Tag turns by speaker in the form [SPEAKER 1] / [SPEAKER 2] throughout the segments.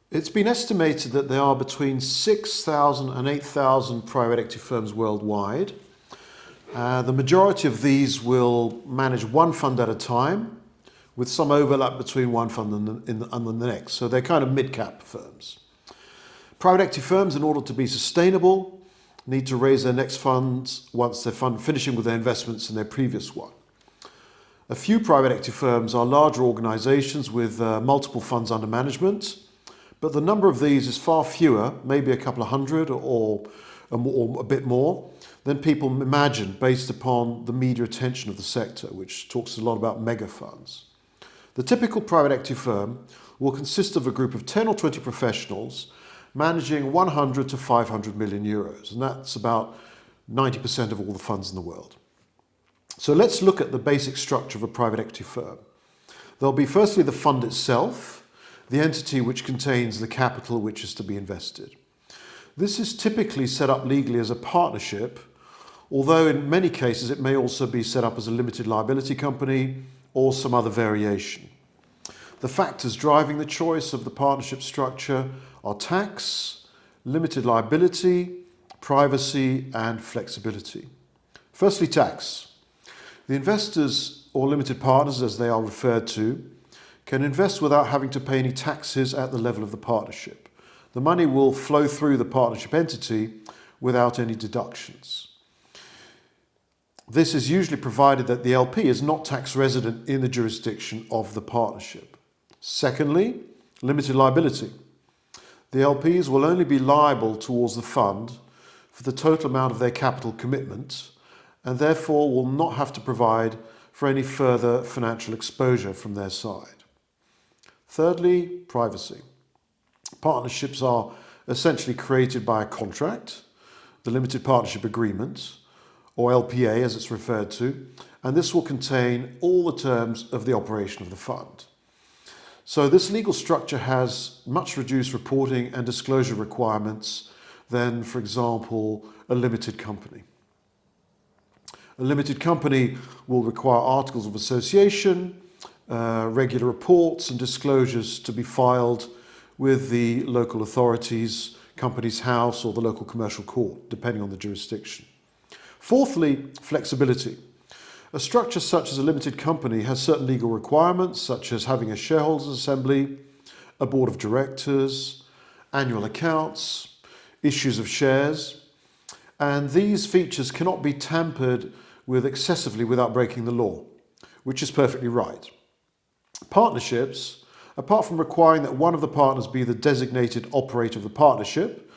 [SPEAKER 1] It's been estimated that there are between 6,000 and 8,000 private equity firms worldwide. The majority of these will manage one fund at a time, with some overlap between one fund and the next. So they're kind of mid-cap firms. Private equity firms, in order to be sustainable, need to raise their next funds once they're finishing with their investments in their previous one. A few private equity firms are larger organizations with multiple funds under management, but the number of these is far fewer, maybe a couple of hundred or a bit more, than people imagine based upon the media attention of the sector, which talks a lot about mega funds. The typical private equity firm will consist of a group of 10 or 20 professionals managing 100 to 500 million euros, and that's about 90% of all the funds in the world. So let's look at the basic structure of a private equity firm. There'll be firstly the fund itself, the entity which contains the capital which is to be invested. This is typically set up legally as a partnership, although in many cases it may also be set up as a limited liability company or some other variation. The factors driving the choice of the partnership structure are tax, limited liability, privacy, and flexibility. Firstly, tax. The investors, or limited partners as they are referred to, can invest without having to pay any taxes at the level of the partnership. The money will flow through the partnership entity without any deductions. This is usually provided that the LP is not tax resident in the jurisdiction of the partnership. Secondly, limited liability. The LPs will only be liable towards the fund for the total amount of their capital commitment and therefore will not have to provide for any further financial exposure from their side. Thirdly, privacy. Partnerships are essentially created by a contract, the limited partnership agreement, or LPA as it's referred to, and this will contain all the terms of the operation of the fund. So this legal structure has much reduced reporting and disclosure requirements than, for example, a limited company. A limited company will require articles of association, regular reports and disclosures to be filed with the local authorities, Companies House or the local commercial court, depending on the jurisdiction. Fourthly, flexibility. A structure such as a limited company has certain legal requirements, such as having a shareholders' assembly, a board of directors, annual accounts, issues of shares, and these features cannot be tampered with excessively without breaking the law, which is perfectly right. Partnerships, apart from requiring that one of the partners be the designated operator of the partnership,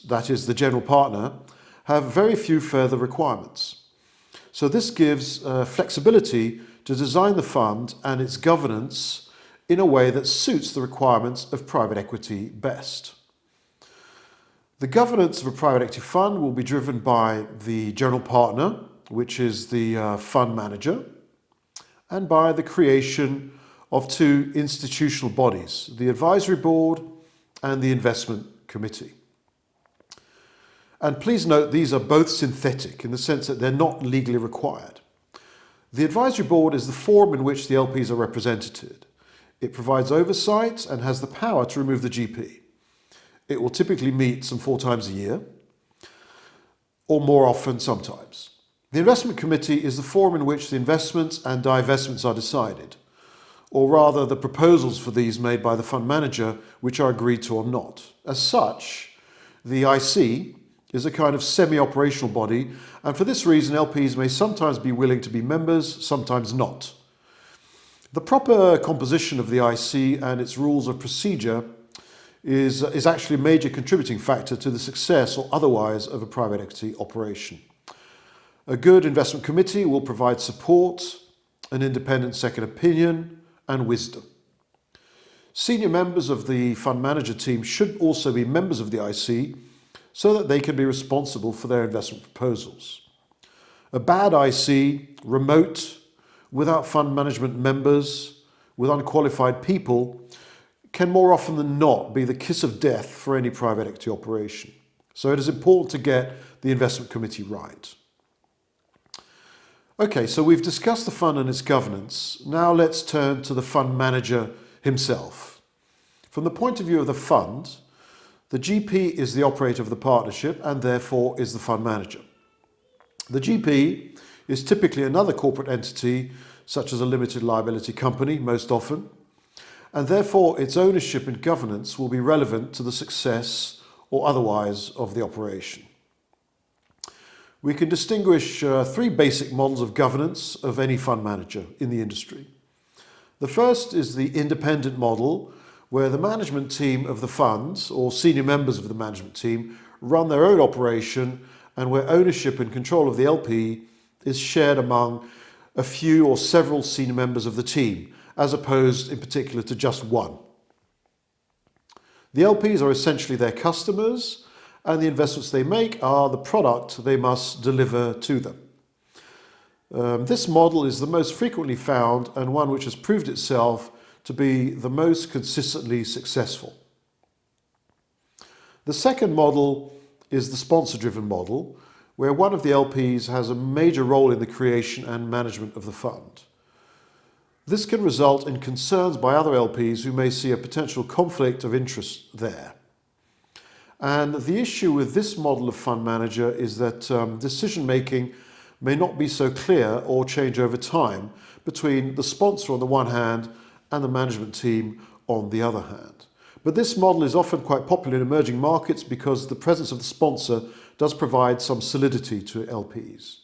[SPEAKER 1] that is the general partner, have very few further requirements. So this gives flexibility to design the fund and its governance in a way that suits the requirements of private equity best. The governance of a private equity fund will be driven by the general partner, which is the fund manager, and by the creation of two institutional bodies, the advisory board and the investment committee. And please note these are both synthetic in the sense that they're not legally required. The advisory board is the forum in which the LPs are represented. It provides oversight and has the power to remove the GP. It will typically meet some 4 times a year, or more often sometimes. The investment committee is the forum in which the investments and divestments are decided, or rather the proposals for these made by the fund manager, which are agreed to or not. As such, the IC is a kind of semi-operational body, and for this reason LPs may sometimes be willing to be members, sometimes not. The proper composition of the IC and its rules of procedure is actually a major contributing factor to the success or otherwise of a private equity operation. A good investment committee will provide support, an independent second opinion, and wisdom. Senior members of the fund manager team should also be members of the IC so that they can be responsible for their investment proposals. A bad IC, remote, without fund management members, with unqualified people, can more often than not be the kiss of death for any private equity operation. So it is important to get the investment committee right. Okay, so we've discussed the fund and its governance. Now let's turn to the fund manager himself. From the point of view of the fund, the GP is the operator of the partnership and therefore is the fund manager. The GP is typically another corporate entity, such as a limited liability company, most often, and therefore its ownership and governance will be relevant to the success or otherwise of the operation. We can distinguish three basic models of governance of any fund manager in the industry. The first is the independent model, where the management team of the funds or senior members of the management team run their own operation and where ownership and control of the LP is shared among a few or several senior members of the team, as opposed in particular to just one. The LPs are essentially their customers, and the investments they make are the product they must deliver to them. This model is the most frequently found and one which has proved itself to be the most consistently successful. The second model is the sponsor-driven model, where one of the LPs has a major role in the creation and management of the fund. This can result in concerns by other LPs who may see a potential conflict of interest there. And the issue with this model of fund manager is that decision-making may not be so clear or change over time between the sponsor on the one hand and the management team on the other hand. But this model is often quite popular in emerging markets because the presence of the sponsor does provide some solidity to LPs.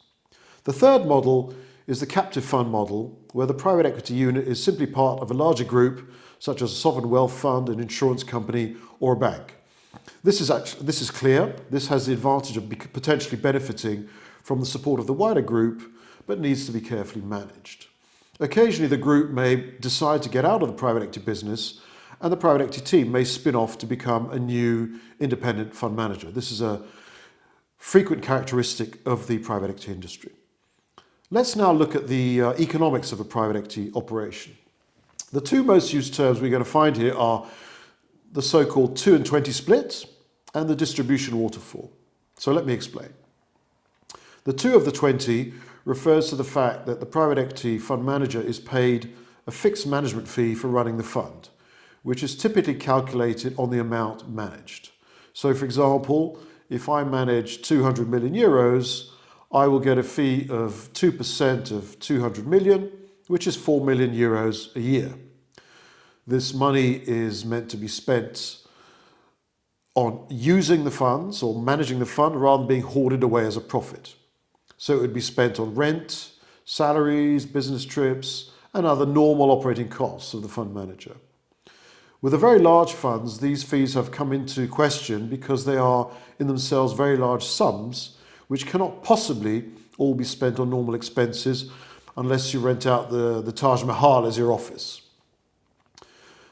[SPEAKER 1] The third model is the captive fund model, where the private equity unit is simply part of a larger group, such as a sovereign wealth fund, an insurance company, or a bank. This is clear. This has the advantage of potentially benefiting from the support of the wider group, but needs to be carefully managed. Occasionally, the group may decide to get out of the private equity business, and the private equity team may spin off to become a new independent fund manager. This is a frequent characteristic of the private equity industry. Let's now look at the economics of a private equity operation. The two most used terms we're going to find here are the so-called 2 and 20 split and the distribution waterfall. So let me explain. The 2 of the 20 refers to the fact that the private equity fund manager is paid a fixed management fee for running the fund, which is typically calculated on the amount managed. So for example, if I manage 200 million euros, I will get a fee of 2% of 200 million, which is 4 million euros a year. This money is meant to be spent on using the funds or managing the fund rather than being hoarded away as a profit. So it would be spent on rent, salaries, business trips, and other normal operating costs of the fund manager. With the very large funds, these fees have come into question because they are in themselves very large sums, which cannot possibly all be spent on normal expenses unless you rent out the Taj Mahal as your office.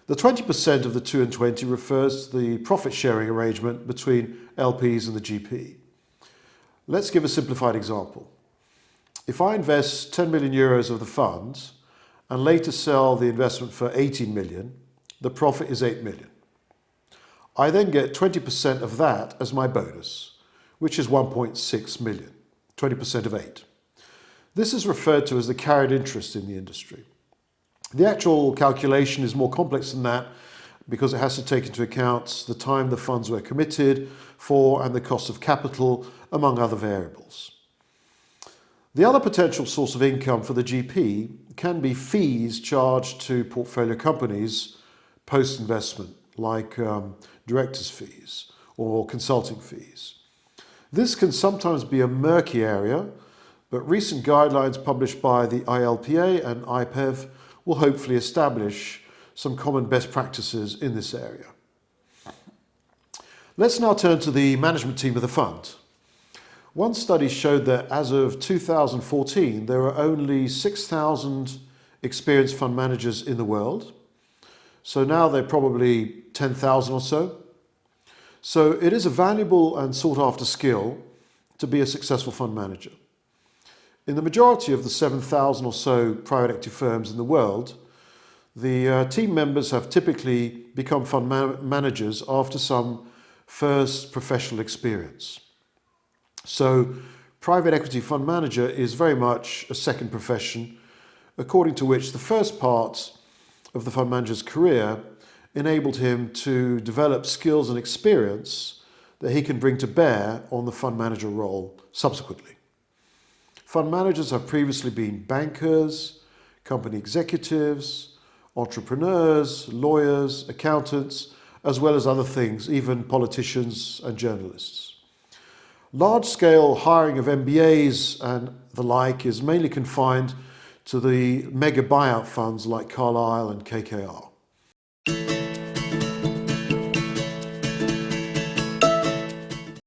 [SPEAKER 1] The 20% of the 2 and 20 refers to the profit sharing arrangement between LPs and the GP. Let's give a simplified example. If I invest 10 million euros of the fund and later sell the investment for 18 million, the profit is 8 million. I then get 20% of that as my bonus, which is 1.6 million, 20% of 8. This is referred to as the carried interest in the industry. The actual calculation is more complex than that because it has to take into account the time the funds were committed for and the cost of capital, among other variables. The other potential source of income for the GP can be fees charged to portfolio companies post-investment, like directors' fees or consulting fees. This can sometimes be a murky area, but recent guidelines published by the ILPA and IPEV will hopefully establish some common best practices in this area. Let's now turn to the management team of the fund. One study showed that as of 2014, there were only 6,000 experienced fund managers in the world. So now they're probably 10,000 or so. So it is a valuable and sought after skill to be a successful fund manager. In the majority of the 7,000 or so private equity firms in the world, the team members have typically become fund managers after some first professional experience. So private equity fund manager is very much a second profession, according to which the first part of the fund manager's career enabled him to develop skills and experience that he can bring to bear on the fund manager role subsequently. Fund managers have previously been bankers, company executives, entrepreneurs, lawyers, accountants, as well as other things, even politicians and journalists. Large-scale hiring of MBAs and the like is mainly confined to the mega buyout funds like Carlyle and KKR.